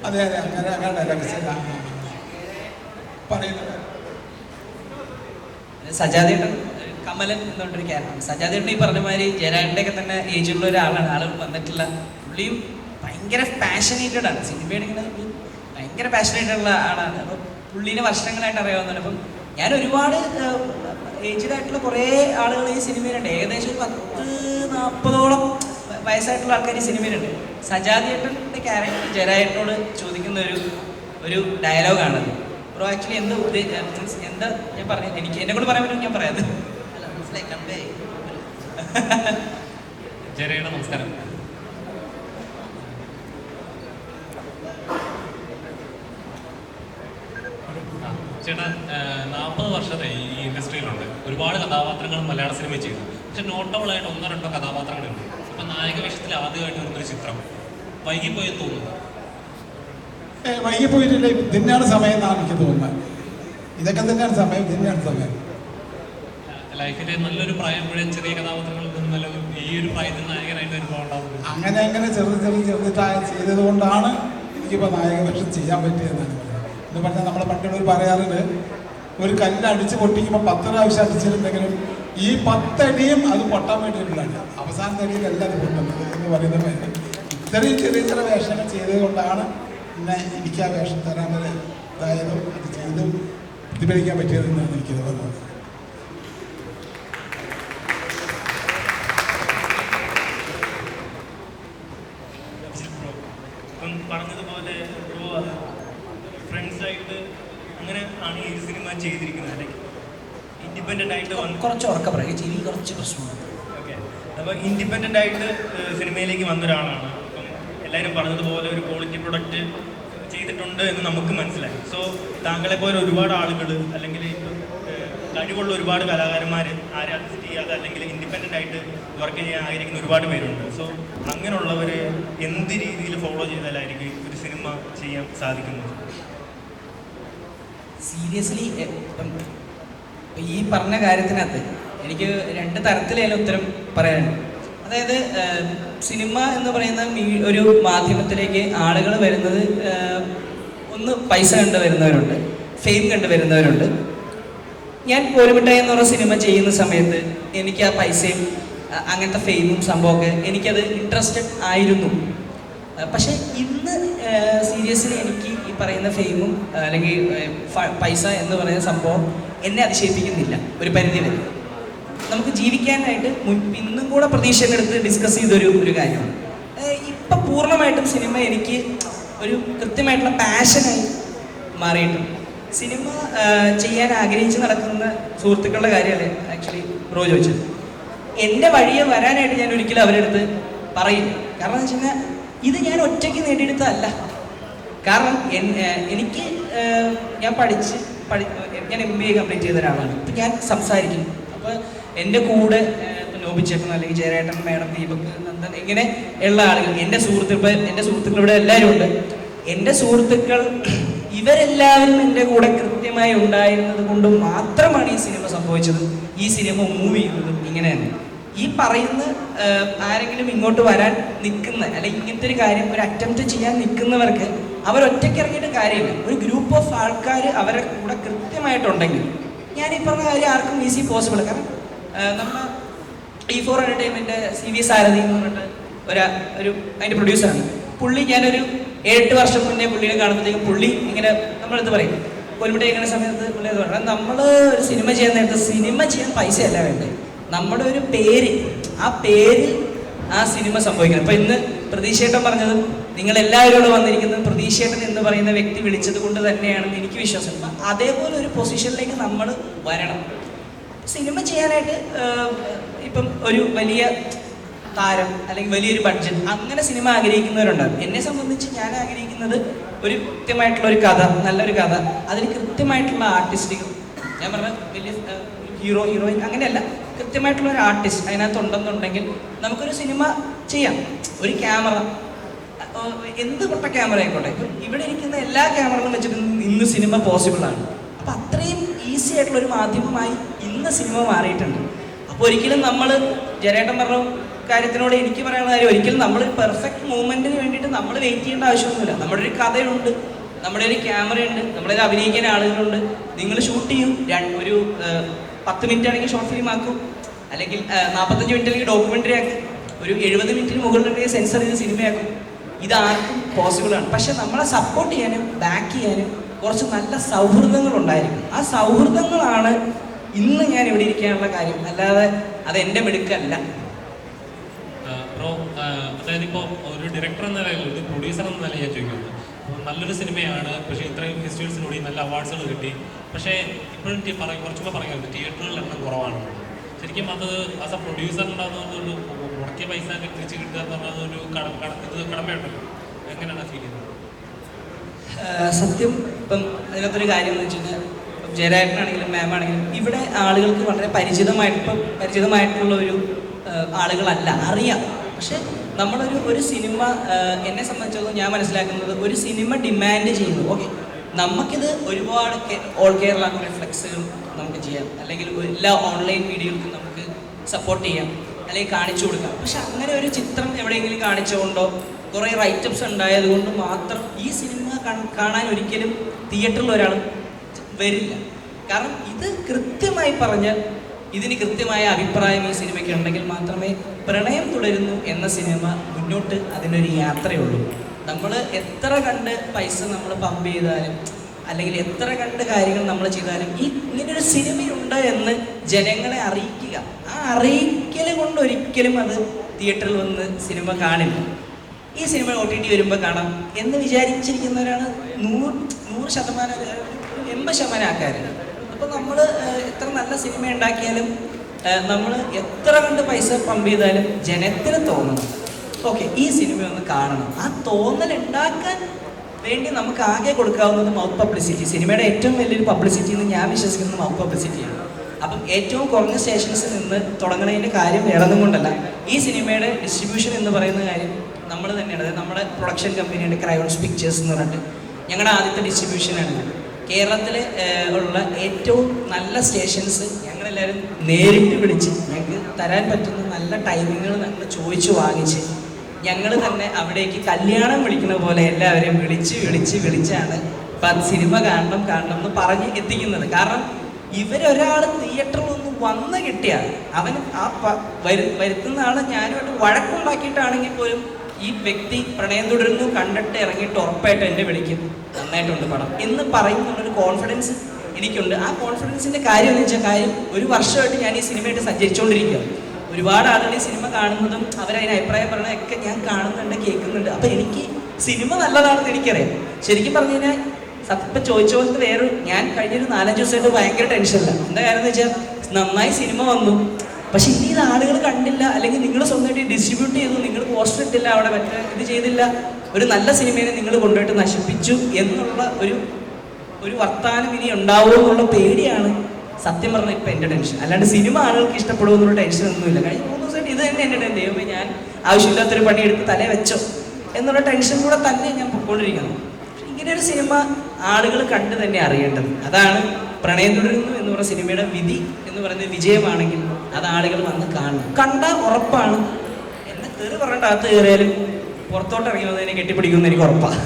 അതെ അതെ, അങ്ങനെ ഡയലോഗ് പറയുന്നത്. സജാദേട്ടൻ കമലൻ എന്ന് പറഞ്ഞൊരു ക്യാരക്ടർ. സജാദേട്ടൻ ഈ പറഞ്ഞ മാതിരി ജയരാജൻ്റെയൊക്കെ തന്നെ ഏജുള്ള ഒരാളാണ്. ആൾ വന്നിട്ടുള്ള പുള്ളിയും ഭയങ്കര പാഷനേറ്റഡ് ആണ്. സിനിമയുടെ ഇങ്ങനെ ഭയങ്കര പാഷനേറ്റഡ് ഉള്ള ആളാണ്. അപ്പോൾ പുള്ളീനെ വർഷങ്ങളായിട്ട് അറിയാവുന്നതാണ്. അപ്പം ഞാൻ ഒരുപാട് ഏജ്ഡ് ആയിട്ടുള്ള കുറേ ആളുകൾ ഈ സിനിമയിലുണ്ട്. ഏകദേശം ഒരു 40-40ഓളം വയസ്സായിട്ടുള്ള ആൾക്കാർ ഈ സിനിമയിലുണ്ട്. സജാദേട്ടൻ്റെ ക്യാരക്ടർ ജയരാജേട്ടനോട് ചോദിക്കുന്ന ഒരു ഡയലോഗാണത്. ബ്രോ ആക്ച്വലി എന്താ ഞാൻ പറഞ്ഞു, എനിക്ക് എന്നെ കൂടെ പറയാൻ പറ്റും, ഞാൻ പറയാത്. ജയരേട്ട നമസ്കാരം. ചേട്ടാ 40 വർഷത്തെ ഈ ഇൻഡസ്ട്രിയിലുണ്ട്. ഒരുപാട് കഥാപാത്രങ്ങൾ മലയാള സിനിമയിൽ ചെയ്തു. പക്ഷെ നോട്ടബിളായിട്ട് 1-2 കഥാപാത്രങ്ങളുണ്ട്. അപ്പം നായക വേഷത്തിൽ ആദ്യമായിട്ട് വരുന്നൊരു ചിത്രം വൈകിപ്പോയെന്ന് തോന്നുന്നു. വൈകിപ്പോയിട്ടില്ല. ഇതിനാണ് സമയം എന്നാണ് എനിക്ക് തോന്നുന്നത്. ഇതൊക്കെ തന്നെയാണ് സമയം, ഇതിനാണ് സമയം. ലൈഫിലെ നല്ലൊരു പ്രായം മുഴുവൻ ചെറിയ കഥാപാത്രങ്ങൾ നല്ല ഈ ഒരു പ്രായത്തിൽ നായകനായിട്ട് അനുഭവം ഉണ്ടാവുന്നത്. അങ്ങനെ ചെറുതായി ചെയ്തത് കൊണ്ടാണ് എനിക്കിപ്പോൾ നായക വേഷം ചെയ്യാൻ പറ്റിയതെന്നാണ് പറയുന്നത്. എന്ന് പറഞ്ഞാൽ നമ്മളെ പണ്ടുള്ളവർ പറയാറുണ്ട്, ഒരു കല്ല് അടിച്ച് പൊട്ടിക്കുമ്പോൾ 10 പ്രാവശ്യം അടിച്ചിട്ടുണ്ടെങ്കിലും ഈ 10 അടിയും അത് പൊട്ടാൻ വേണ്ടിയിട്ടുള്ളതാണ്. അവസാനത്തെ അടിയിലല്ല അത് പൊട്ടുന്നത് എന്ന് പറയുന്നത്. ഇത്രയും ചെറിയ വേഷങ്ങൾ ചെയ്തത് കൊണ്ടാണ് പിന്നെ എനിക്ക് ആ വേഷം തരാൻ വരെ ഇതായതും അത് ചെയ്തും പ്രതിഫലിക്കാൻ പറ്റിയതെന്നാണ് എനിക്കത് പറഞ്ഞത്. പറഞ്ഞതുപോലെ ഫ്രണ്ട്സായിട്ട് അങ്ങനെ ആണ് ഈ സിനിമ ചെയ്തിരിക്കുന്നത്. അല്ലെങ്കിൽ ഇൻഡിപെൻഡൻ്റ് ആയിട്ട് കുറച്ച് ഉറക്കം പറയുക, ചെവി കുറച്ച് പ്രശ്നമാണ്. ഓക്കെ, അപ്പോൾ ഇൻഡിപെൻഡൻ്റ് ആയിട്ട് സിനിമയിലേക്ക് വന്നൊരാളാണ്. അപ്പം എല്ലാവരും പറഞ്ഞതുപോലെ ഒരു ക്വാളിറ്റി പ്രൊഡക്റ്റ് ചെയ്തിട്ടുണ്ട് എന്ന് നമുക്ക് മനസ്സിലായി. സോ താങ്കളെ പോലെ ഒരുപാട് ആളുകൾ അല്ലെങ്കിൽ കഴിവുള്ള ഒരുപാട് കലാകാരന്മാർ ആരെ അസിസ്റ്റ് ചെയ്യാതെ അല്ലെങ്കിൽ ഇൻഡിപെൻഡൻ്റ് ആയിട്ട് വർക്ക് ചെയ്യാൻ ആഗ്രഹിക്കുന്ന ഒരുപാട് പേരുണ്ട്. സോ അങ്ങനെയുള്ളവർ എന്ത് രീതിയിൽ ഫോളോ ചെയ്താലായിരിക്കും ഒരു സിനിമ ചെയ്യാൻ സാധിക്കുന്നത്? സീരിയസ്ലി ഇപ്പം ഈ പറഞ്ഞ കാര്യത്തിനകത്ത് എനിക്ക് 2 തരത്തിലുള്ള ഉത്തരം പറയാനുണ്ട്. അതായത് സിനിമ എന്ന് പറയുന്ന ഒരു മാധ്യമത്തിലേക്ക് ആളുകൾ വരുന്നത് ഒന്ന് പൈസ കണ്ടു വരുന്നവരുണ്ട്, ഫെയിം കണ്ടു വരുന്നവരുണ്ട്. ഞാൻ കോലുമിഠായി എന്ന് പറഞ്ഞ സിനിമ ചെയ്യുന്ന സമയത്ത് എനിക്ക് ആ പൈസയും അങ്ങനത്തെ ഫെയിമും സംഭവമൊക്കെ എനിക്കത് ഇൻട്രസ്റ്റഡ് ആയിരുന്നു. പക്ഷെ ഇന്ന് സീരിയസ്ലി എനിക്ക് ഈ പറയുന്ന ഫെയിമും അല്ലെങ്കിൽ പൈസ എന്ന് പറയുന്ന സംഭവം എന്നെ അതിശയിപ്പിക്കുന്നില്ല ഒരു പരിധി വരെ. നമുക്ക് ജീവിക്കാനായിട്ട് ഇന്നും കൂടെ പ്രതീക്ഷയെടുത്ത് ഡിസ്കസ് ചെയ്തൊരു കാര്യമാണ്. ഇപ്പം പൂർണ്ണമായിട്ടും സിനിമ എനിക്ക് ഒരു കൃത്യമായിട്ടുള്ള പാഷനായി മാറിയിട്ടുണ്ട്. സിനിമ ചെയ്യാൻ ആഗ്രഹിച്ച് നടക്കുന്ന സുഹൃത്തുക്കളുടെ കാര്യമല്ലേ ആക്ച്വലി ബ്രോ ചോദിച്ചത്. എൻ്റെ വഴിയെ വരാനായിട്ട് ഞാൻ ഒരിക്കലും അവരുടെ അടുത്ത് പറയില്ല. കാരണം എന്ന് വെച്ച് കഴിഞ്ഞാൽ ഇത് ഞാൻ ഒറ്റയ്ക്ക് നേടിയെടുത്തതല്ല. കാരണം എനിക്ക് ഞാൻ ഞാൻ MBA കംപ്ലീറ്റ് ചെയ്ത ഒരാളാണ്. അപ്പം ഞാൻ സംസാരിക്കും. അപ്പോൾ എൻ്റെ കൂടെ നോബിച്ചേട്ടൻ അല്ലെങ്കിൽ ജയരേട്ടൻ, മേഡം, ദീപക്, നന്ദൻ, ഇങ്ങനെ ഉള്ള ആളുകൾ, എൻ്റെ സുഹൃത്തുക്കൾ ഇവിടെ എല്ലാവരും ഉണ്ട്. എൻ്റെ സുഹൃത്തുക്കൾ ഇവരെല്ലാവരും എൻ്റെ കൂടെ കൃത്യമായി ഉണ്ടായിരുന്നത് കൊണ്ട് മാത്രമാണ് ഈ സിനിമ സംഭവിച്ചത്, ഈ സിനിമ മൂവ് ചെയ്യുന്നതും ഇങ്ങനെ തന്നെ. ഈ പറയുന്ന ആരെങ്കിലും ഇങ്ങോട്ട് വരാൻ നിൽക്കുന്ന അല്ലെങ്കിൽ ഇങ്ങനത്തെ ഒരു കാര്യം ഒരു അറ്റംപ്റ്റ് ചെയ്യാൻ നിൽക്കുന്നവർക്ക് അവരൊറ്റയ്ക്ക് ഇറങ്ങിയിട്ട് കാര്യമില്ല. ഒരു ഗ്രൂപ്പ് ഓഫ് ആൾക്കാർ അവരുടെ കൂടെ കൃത്യമായിട്ടുണ്ടെങ്കിൽ ഞാൻ ഈ പറഞ്ഞ കാര്യം ആർക്കും ഈസി പോസിബിൾ. കാരണം നമ്മൾ E4 എൻ്റർടൈൻമെൻറ്റ് CV സാരഥി എന്ന് പറഞ്ഞിട്ട് ഒരു അതിൻ്റെ പ്രൊഡ്യൂസറാണ് പുള്ളി. ഞാനൊരു 7-8 വർഷം മുന്നേ പുള്ളിയെ കാണുമ്പോഴത്തേക്കും പുള്ളി ഇങ്ങനെ നമ്മളെടുത്ത് പറയും, കൊൽമുട്ട കഴിക്കുന്ന സമയത്ത് പുള്ളി അത് പറഞ്ഞാൽ നമ്മൾ ഒരു സിനിമ ചെയ്യാൻ നേരത്തെ സിനിമ ചെയ്യാൻ പൈസയല്ല വേണ്ടത്, നമ്മുടെ ഒരു പേര്, ആ പേരിൽ ആ സിനിമ സംഭവിക്കണം. അപ്പോൾ ഇന്ന് പ്രതീക്ഷേട്ടൻ പറഞ്ഞതും നിങ്ങളെല്ലാവരോടും വന്നിരിക്കുന്നത് പ്രതീക്ഷേട്ടൻ എന്ന് പറയുന്ന വ്യക്തി വിളിച്ചത് കൊണ്ട് തന്നെയാണെന്ന് എനിക്ക് വിശ്വാസം. അപ്പം അതേപോലെ ഒരു പൊസിഷനിലേക്ക് നമ്മൾ വരണം. സിനിമ ചെയ്യാനായിട്ട് ഇപ്പം ഒരു വലിയ താരം അല്ലെങ്കിൽ വലിയൊരു ബഡ്ജറ്റ് അങ്ങനെ സിനിമ ആഗ്രഹിക്കുന്നവരുണ്ടാകും. എന്നെ സംബന്ധിച്ച് ഞാൻ ആഗ്രഹിക്കുന്നത് ഒരു കൃത്യമായിട്ടുള്ള ഒരു കഥ, നല്ലൊരു കഥ, അതിന് കൃത്യമായിട്ടുള്ള ആർട്ടിസ്റ്റുകൾ, ഞാൻ പറഞ്ഞ വലിയ ഹീറോ ഹീറോയിൻ അങ്ങനെയല്ല, കൃത്യമായിട്ടുള്ള ഒരു ആർട്ടിസ്റ്റ് അതിനകത്തുണ്ടെന്നുണ്ടെങ്കിൽ നമുക്കൊരു സിനിമ ചെയ്യാം. ഒരു ക്യാമറ, എന്ത് പൊട്ട ക്യാമറ ആയിക്കോട്ടെ, ഇപ്പം ഇവിടെ ഇരിക്കുന്ന എല്ലാ ക്യാമറകളും വെച്ചിട്ട് ഇന്ന് സിനിമ പോസിബിളാണ്. അപ്പം അത്രയും ഈസി ആയിട്ടുള്ള ഒരു മാധ്യമമായി ഇന്ന് സിനിമ മാറിയിട്ടുണ്ട്. അപ്പോൾ ഒരിക്കലും നമ്മൾ ജയരേട്ടൻ പറഞ്ഞ കാര്യത്തിനോട് എനിക്ക് പറയാനുള്ള കാര്യം, ഒരിക്കലും നമ്മളൊരു പെർഫെക്റ്റ് മൂവ്മെൻറ്റിന് വേണ്ടിയിട്ട് നമ്മൾ വെയിറ്റ് ചെയ്യേണ്ട ആവശ്യമൊന്നുമില്ല. നമ്മുടെ ഒരു കഥയുണ്ട്, നമ്മുടെ ഒരു ക്യാമറയുണ്ട്, നമ്മളൊരു അഭിനയിക്കുന്ന ആളുകളുണ്ട്. നിങ്ങൾ ഷൂട്ട് ചെയ്യും, ഒരു 10 മിനിറ്റ് ആണെങ്കിൽ ഷോർട്ട് ഫിലിം ആക്കും, അല്ലെങ്കിൽ 45 മിനിറ്റ് അല്ലെങ്കിൽ ഡോക്യുമെൻ്ററി ആക്കും, ഒരു 70 മിനിറ്റിന് മുകളിലുണ്ടെങ്കിൽ സെൻസർ ചെയ്ത് സിനിമയാക്കും. ഇതാർക്കും പോസിബിളാണ്. പക്ഷെ നമ്മളെ സപ്പോർട്ട് ചെയ്യാനും ബാക്ക് ചെയ്യാനും കുറച്ച് നല്ല സൗഹൃദങ്ങൾ ഉണ്ടായിരിക്കും. ആ സൗഹൃദങ്ങളാണ് ഇന്ന് ഞാൻ ഇവിടെ ഇരിക്കാനുള്ള കാര്യം, അല്ലാതെ അത് എൻ്റെ മിടുക്കല്ല. ബ്രോ, അതായത് ഇപ്പോൾ ഒരു ഡയറക്ടർ എന്ന നിലയിൽ, ഒരു പ്രൊഡ്യൂസർ എന്ന നിലയിൽ ഞാൻ ചോദിക്കുന്നത്, നല്ലൊരു സിനിമയാണ്, പക്ഷേ ഇത്രയും ഫെസ്റ്റിവൽസിലൂടെ നല്ല അവാർഡ്സുകൾ കിട്ടി, പക്ഷേ ഇപ്പോഴും കുറച്ചുകൂടെ പറയുന്നത് തിയേറ്ററുകളിൽ എണ്ണം കുറവാണ്. ശരിക്കും അത് ആസ് എ പ്രൊഡ്യൂസർ ഉണ്ടാകുന്നതൊരു മുടക്കിയ പൈസ തിരിച്ച് കിട്ടുക എന്ന് പറഞ്ഞാൽ ഒരു കടമയുണ്ടല്ലോ, എങ്ങനെയാണ് ഫീൽ ചെയ്യുന്നത്? സത്യം ഇപ്പം അതിനകത്തൊരു കാര്യം എന്ന് വെച്ച് കഴിഞ്ഞാൽ, ജയരാജനാണെങ്കിലും മാമാണെങ്കിലും ഇവിടെ ആളുകൾക്ക് വളരെ പരിചിതമായിട്ടുള്ള ഒരു ആളുകളല്ല, അറിയാം. പക്ഷെ ഒരു സിനിമ എന്നെ സംബന്ധിച്ചിടത്തോളം ഞാൻ മനസ്സിലാക്കുന്നത്, ഒരു സിനിമ ഡിമാൻഡ് ചെയ്യുന്നു. ഓക്കെ, നമുക്കിത് ഒരുപാട് ഓൾ കേരള ഫ്ലെക്സുകൾ നമുക്ക് ചെയ്യാം, അല്ലെങ്കിൽ എല്ലാ ഓൺലൈൻ മീഡിയകൾക്കും നമുക്ക് സപ്പോർട്ട് ചെയ്യാം, അല്ലെങ്കിൽ കാണിച്ചു കൊടുക്കാം. പക്ഷെ അങ്ങനെ ഒരു ചിത്രം എവിടെയെങ്കിലും കാണിച്ചുകൊണ്ടോ കുറേ റൈറ്റപ്സ് ഉണ്ടായത് കൊണ്ട് മാത്രം ഈ സിനിമ കാണാൻ ഒരിക്കലും തിയേറ്ററിൽ ഒരാൾ വരില്ല. കാരണം ഇത് കൃത്യമായി പറഞ്ഞാൽ ഇതിന് കൃത്യമായ അഭിപ്രായം ഈ സിനിമയ്ക്ക് ഉണ്ടെങ്കിൽ മാത്രമേ പ്രണയം തുടരുന്നു എന്ന സിനിമ മുന്നോട്ട് അതിനൊരു യാത്രയുള്ളൂ. നമ്മൾ എത്ര കണ്ട് പൈസ നമ്മൾ പമ്പ് ചെയ്താലും അല്ലെങ്കിൽ എത്ര കണ്ട് കാര്യങ്ങൾ നമ്മൾ ചെയ്താലും ഇങ്ങനൊരു സിനിമയുണ്ട് എന്ന് ജനങ്ങളെ അറിയിക്കുക, ആ അറിയിക്കൽ കൊണ്ട് ഒരിക്കലും അത് തിയേറ്ററിൽ വന്ന് സിനിമ കാണില്ല. ഈ സിനിമ OTT വരുമ്പോൾ കാണാം എന്ന് വിചാരിച്ചിരിക്കുന്നവരാണ് 100% 80% ആൾക്കാർ. അപ്പോൾ നമ്മൾ എത്ര നല്ല സിനിമ ഉണ്ടാക്കിയാലും നമ്മൾ എത്ര കണ്ട് പൈസ പമ്പ് ചെയ്താലും ജനത്തിന് തോന്നണം, ഓക്കെ ഈ സിനിമ ഒന്ന് കാണണം. ആ തോന്നൽ ഉണ്ടാക്കാൻ വേണ്ടി നമുക്ക് ആകെ കൊടുക്കാവുന്നത് മൗത്ത് പബ്ലിസിറ്റി. സിനിമയുടെ ഏറ്റവും വലിയൊരു പബ്ലിസിറ്റി എന്ന് ഞാൻ വിശ്വസിക്കുന്നത് മൗത്ത് പബ്ലിസിറ്റിയാണ്. അപ്പം ഏറ്റവും കുറഞ്ഞ സ്റ്റേഷൻസിൽ നിന്ന് തുടങ്ങുന്നതിൻ്റെ കാര്യം വേറൊന്നും കൊണ്ടല്ല, ഈ സിനിമയുടെ ഡിസ്ട്രിബ്യൂഷൻ എന്ന് പറയുന്ന കാര്യം നമ്മൾ തന്നെയാണ്. അതായത് നമ്മുടെ പ്രൊഡക്ഷൻ കമ്പനിയുടെ ക്രയോൺസ് പിക്ചേഴ്സ് എന്ന് പറഞ്ഞിട്ട് ഞങ്ങളുടെ ആദ്യത്തെ ഡിസ്ട്രിബ്യൂഷനാണ്. കേരളത്തിൽ ഉള്ള ഏറ്റവും നല്ല സ്റ്റേഷൻസ് ഞങ്ങളെല്ലാവരും നേരിട്ട് വിളിച്ച് ഞങ്ങൾക്ക് തരാൻ പറ്റുന്ന നല്ല ടൈമിങ്ങുകൾ ഞങ്ങൾ ചോദിച്ചു വാങ്ങിച്ച് ഞങ്ങൾ തന്നെ അവിടേക്ക് കല്യാണം വിളിക്കുന്ന പോലെ എല്ലാവരെയും വിളിച്ചാണ് ഇപ്പം സിനിമ കാണണം എന്ന് പറഞ്ഞ് എത്തിക്കുന്നത്. കാരണം ഇവരൊരാൾ തിയേറ്ററിൽ ഒന്ന് വന്ന് കിട്ടിയാൽ അവൻ വരുത്തുന്ന ആൾ ഞാനുമായിട്ട് വഴക്കുണ്ടാക്കിയിട്ടാണെങ്കിൽ പോലും ഈ വ്യക്തി പ്രണയം തുടരുന്നു കണ്ടിട്ട് ഇറങ്ങിയിട്ട് ഉറപ്പായിട്ട് എന്നെ വിളിക്കും, നന്നായിട്ടുണ്ട് പടം എന്ന് പറയുന്നുള്ളൊരു കോൺഫിഡൻസ് എനിക്കുണ്ട്. ആ കോൺഫിഡൻസിൻ്റെ കാര്യം എന്ന് വെച്ചാൽ ഒരു വർഷമായിട്ട് ഞാൻ ഈ സിനിമയായിട്ട് സഞ്ചരിച്ചുകൊണ്ടിരിക്കുക. ഒരുപാട് ആളുകൾ ഈ സിനിമ കാണുന്നതും അവരതിന് അഭിപ്രായം പറയണതൊക്കെ ഞാൻ കാണുന്നുണ്ട്, കേൾക്കുന്നുണ്ട്. അപ്പോൾ എനിക്ക് സിനിമ നല്ലതാണെന്ന് എനിക്കറിയാം. ശരിക്കും പറഞ്ഞു കഴിഞ്ഞാൽ ഇപ്പം ചോദിച്ച പോലത്തെ ഞാൻ കഴിഞ്ഞൊരു 4-5 ദിവസമായിട്ട് ഭയങ്കര ടെൻഷനില്ല. എന്താ കാര്യം എന്ന് വെച്ചാൽ നന്നായി സിനിമ വന്നു, പക്ഷെ ഇനി ഇത് ആളുകൾ കണ്ടില്ല, അല്ലെങ്കിൽ നിങ്ങൾ സ്വന്തമായിട്ട് ഡിസ്ട്രിബ്യൂട്ട് ചെയ്തു, നിങ്ങൾ പോസ്റ്റർ ഇട്ടില്ല, അവിടെ മറ്റേ ഇത് ചെയ്തില്ല, ഒരു നല്ല സിനിമയെ നിങ്ങൾ കൊണ്ടുപോയിട്ട് നശിപ്പിച്ചു എന്നുള്ള ഒരു വർത്താനം ഇനി ഉണ്ടാവുമോ എന്നുള്ള പേടിയാണ് സത്യം പറഞ്ഞാൽ ഇപ്പം എൻ്റെ ടെൻഷൻ. അല്ലാണ്ട് സിനിമ ആളുകൾക്ക് ഇഷ്ടപ്പെടുമെന്നുള്ള ടെൻഷൻ ഒന്നുമില്ല. കഴിഞ്ഞ 3 ദിവസമായിട്ട് ഇത് തന്നെ എൻ്റെ ദൈവമേ, ഞാൻ ആവശ്യമില്ലാത്തൊരു പണിയെടുത്ത് തലേ വെച്ചോ എന്നുള്ള ടെൻഷൻ കൂടെ തന്നെ ഞാൻ പൊയ്ക്കൊണ്ടിരിക്കുന്നത്. പക്ഷെ ഇങ്ങനെ ഒരു സിനിമ ആളുകൾ കണ്ട് തന്നെ അറിയേണ്ടത്. അതാണ് പ്രണയം തുടരുന്നു എന്ന് പറയുന്ന സിനിമയുടെ വിധി എന്ന് പറയുന്നത്. വിജയമാണെങ്കിൽ അത് ആളുകൾ വന്ന് കാണണം. കണ്ടാൽ ഉറപ്പാണ് എന്നെ തെറി പറഞ്ഞിട്ട് അകത്ത് കയറിയാലും പുറത്തോട്ട് ഇറങ്ങി വന്നതിനെ കെട്ടിപ്പിടിക്കുമെന്ന് എനിക്ക് ഉറപ്പാണ്.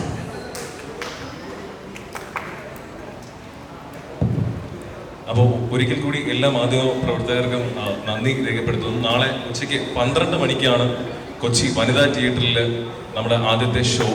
അപ്പോൾ ഒരിക്കൽ കൂടി എല്ലാ മാധ്യമ പ്രവർത്തകർക്കും നന്ദി രേഖപ്പെടുത്തുന്നു. നാളെ ഉച്ചയ്ക്ക് 12 മണിക്കാണ് കൊച്ചി വനിതാ തിയേറ്ററിൽ നമ്മുടെ ആദ്യത്തെ ഷോ.